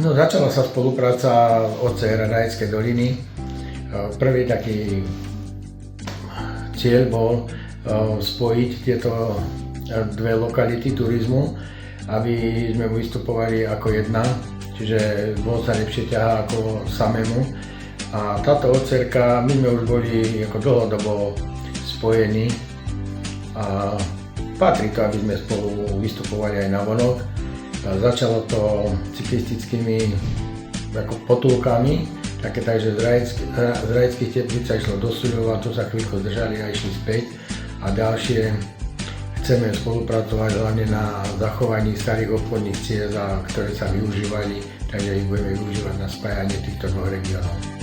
No, začala sa spolupráca OCR Rajeckej doliny. Prvý taký cieľ bol spojiť tieto dve lokality turizmu, aby sme vystupovali ako jedna, čiže bol sa lepšie ťahá ako samému. A táto OCR-ka, my sme už boli ako dlhodobo spojení a patrí to, aby sme spolu vystupovali aj na vonok. Začalo to cyklistickými ako potulkami, takže z Rajeckých Teplíc sa išlo do Suľova, tu sa chvíľko zdržali a išli späť. A ďalšie chceme spolupracovať hlavne na zachovaní starých obchodných ciest, ktoré sa využívali, takže ich budeme využívať na spájanie týchto dvoch regiónov.